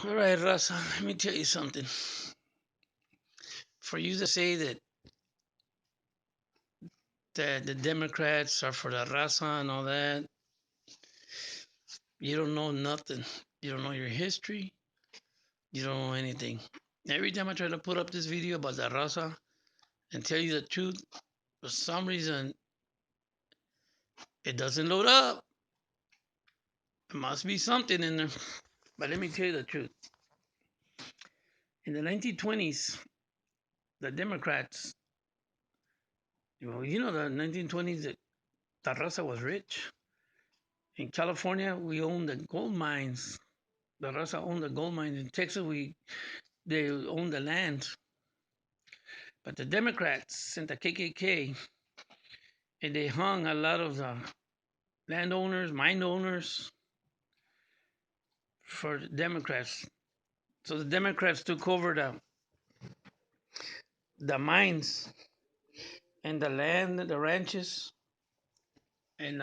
All right, raza, let me tell you something. For you to say that the Democrats are for the raza and all that, you don't know nothing. You don't know your history. You don't know anything. Every time I try to put up this video about the raza and tell you the truth, for some reason, it doesn't load up. There must be something in there. But let me tell you the truth. In the 1920s, the Democrats, the 1920s, the raza was rich. In California, we owned the gold mines. The raza owned the gold mines. In Texas, they owned the land. But the Democrats and the KKK, and they hung a lot of the landowners, mine owners for the Democrats. So the Democrats took over the mines and the land, the ranches, and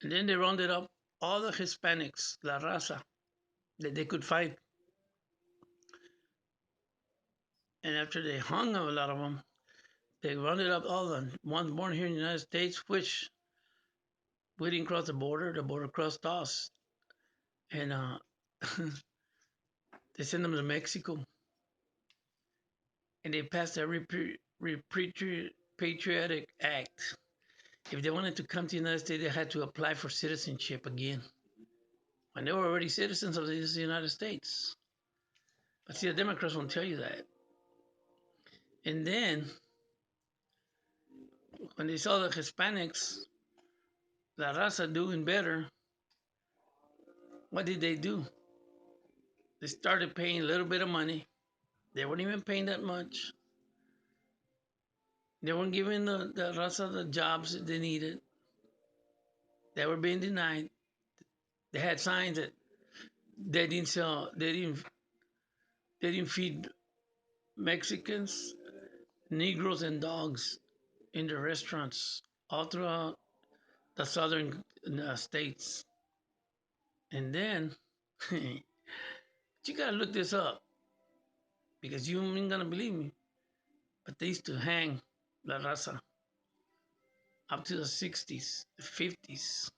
then they rounded up all the Hispanics, la raza, that they could find. And after they hung a lot of them, they rounded up all the ones born here in the United States, which we didn't cross the border crossed us. And they sent them to Mexico. And they passed a patriotic act. If they wanted to come to the United States, they had to apply for citizenship again. And they were already citizens of the United States. But see, the Democrats won't tell you that. And then, when they saw the Hispanics, La Raza doing better, what did they do? They started paying a little bit of money. They weren't even paying that much. They weren't giving the Raza the jobs that they needed. They were being denied. They had signs that they didn't sell, they didn't feed Mexicans, Negroes, and dogs in the restaurants all throughout the southern states. And then, you gotta look this up because you ain't gonna believe me. But they used to hang La Raza up to the 60s, the 50s.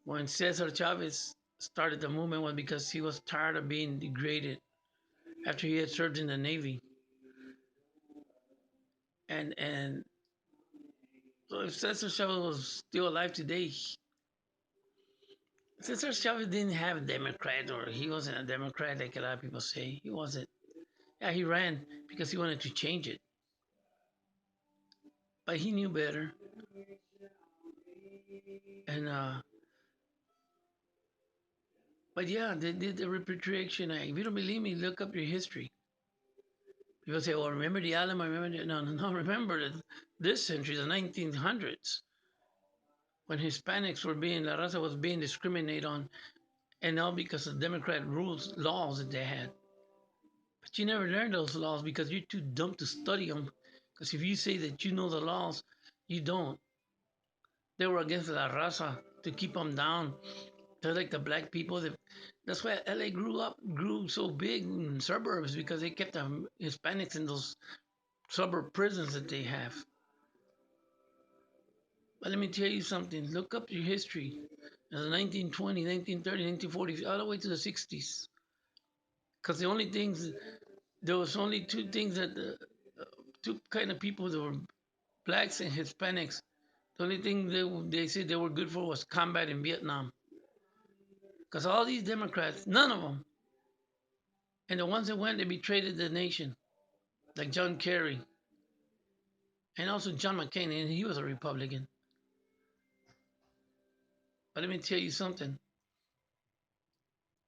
When Cesar Chavez started the movement was because he was tired of being degraded after he had served in the Navy. And so if Cesar Chavez was still alive today, Cesar Chavez didn't have a Democrat, or he wasn't a Democrat like a lot of people say. He wasn't. Yeah, he ran because he wanted to change it, but he knew better. And but yeah, they did the Repatriation Act. If you don't believe me, look up your history. People say, "Well, remember the Alamo? Remember the no, no, no. Remember that this century, the 1900s, when Hispanics were being La Raza was being discriminated on, and all because of Democrat rules, laws that they had. But you never learned those laws because you're too dumb to study them. Because if you say that you know the laws, you don't. They were against La Raza to keep them down. They're like the black people. That's why LA grew so big in suburbs because they kept the Hispanics in those suburb prisons that they have. But let me tell you something. Look up your history. In the 1920s, 1930s, 1940s, all the way to the 60s. Because there was only two things that, two kind of people that were blacks and Hispanics. The only thing they said they were good for was combat in Vietnam. Because all these Democrats, none of them, and the ones that went, they betrayed the nation, like John Kerry and also John McCain, and he was a Republican. But let me tell you something.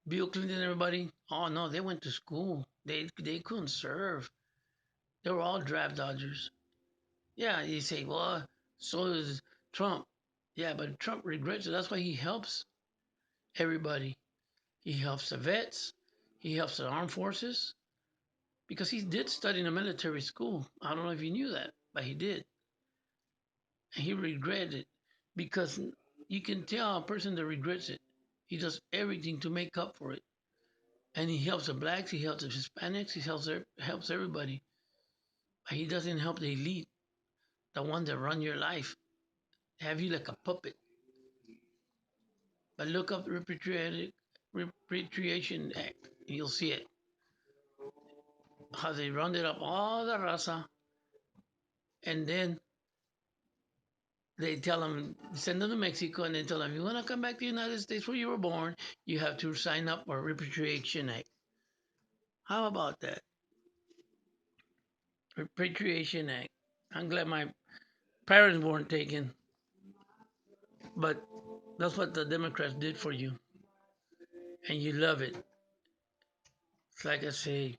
Bill Clinton and everybody, oh no, they went to school. They couldn't serve. They were all draft dodgers. Yeah, you say, well, so is Trump. Yeah, but Trump regrets it. That's why he helps everybody. He helps the vets. He helps the armed forces because he did study in a military school. I don't know if you knew that, but he did. And he regretted it because you can tell a person that regrets it. He does everything to make up for it. And he helps the blacks, he helps the Hispanics, he helps everybody. But he doesn't help the elite, the ones that run your life, have you like a puppet. But look up the Repatriation Act, and you'll see it. How they rounded up all the raza, and then they tell them, send them to Mexico, and they tell them, you want to come back to the United States where you were born, you have to sign up for Repatriation Act. How about that? Repatriation Act. I'm glad my parents weren't taken, but that's what the Democrats did for you, and you love it. It's like I say,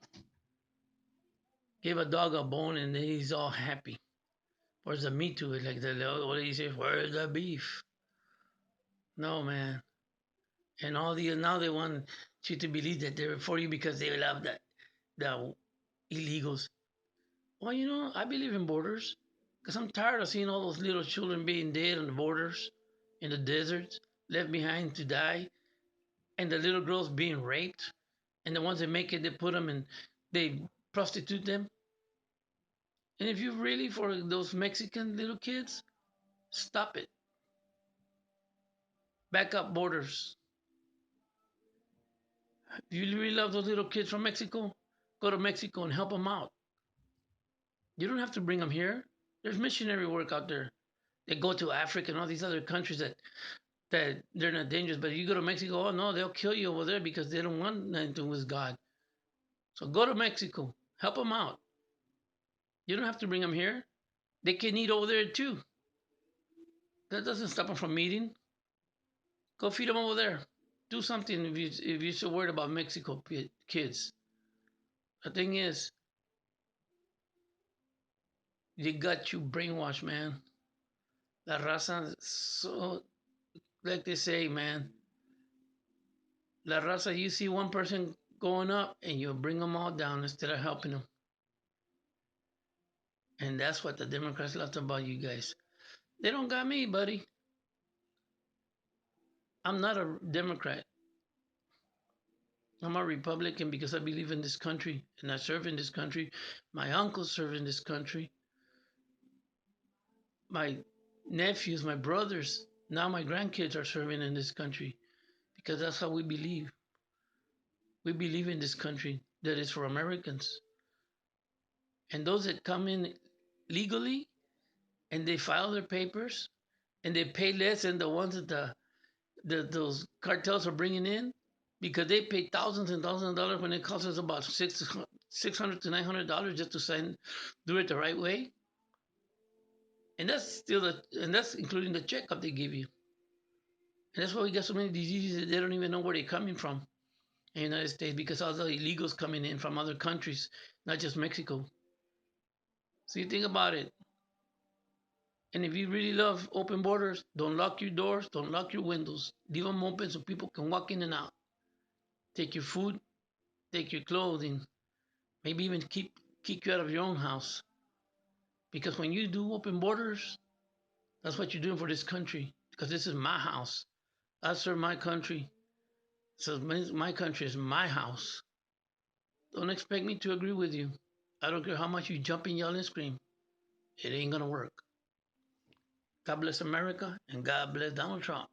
give a dog a bone and then he's all happy. Where's the meat to it? Like what do you say? Where's the beef? No, man. And all the now they want you to believe that they're for you because they love the illegals. Well, I believe in borders because I'm tired of seeing all those little children being dead on the borders, in the deserts, left behind to die, and the little girls being raped, and the ones that make it, they put them in, they prostitute them. And if you really for those Mexican little kids, stop it. Back up borders. If you really love those little kids from Mexico, go to Mexico and help them out. You don't have to bring them here. There's missionary work out there. They go to Africa and all these other countries that they're not dangerous. But you go to Mexico, oh no, they'll kill you over there because they don't want nothing to do with God. So go to Mexico, help them out. You don't have to bring them here. They can eat over there too. That doesn't stop them from eating. Go feed them over there. Do something if you're so worried about Mexico kids. The thing is, they got you brainwashed, man. La raza, so like they say, man. La raza, you see one person going up and you bring them all down instead of helping them. And that's what the Democrats love about you guys. They don't got me, buddy. I'm not a Democrat. I'm a Republican because I believe in this country and I serve in this country. My uncles serve in this country. My nephews, my brothers, now my grandkids are serving in this country because that's how we believe. We believe in this country that is for Americans. And those that come in legally and they file their papers and they pay less than the ones that those cartels are bringing in because they pay thousands and thousands of dollars when it costs us about $600 to $900 just to do it the right way. And that's including the checkup they give you. And that's why we got so many diseases that they don't even know where they're coming from in the United States because all the illegals coming in from other countries, not just Mexico. So you think about it. And if you really love open borders, don't lock your doors, don't lock your windows. Leave them open so people can walk in and out. Take your food, take your clothing, maybe even kick you out of your own house. Because when you do open borders, that's what you're doing for this country. Because this is my house. I serve my country. So my country is my house. Don't expect me to agree with you. I don't care how much you jump and yell and scream. It ain't gonna work. God bless America and God bless Donald Trump.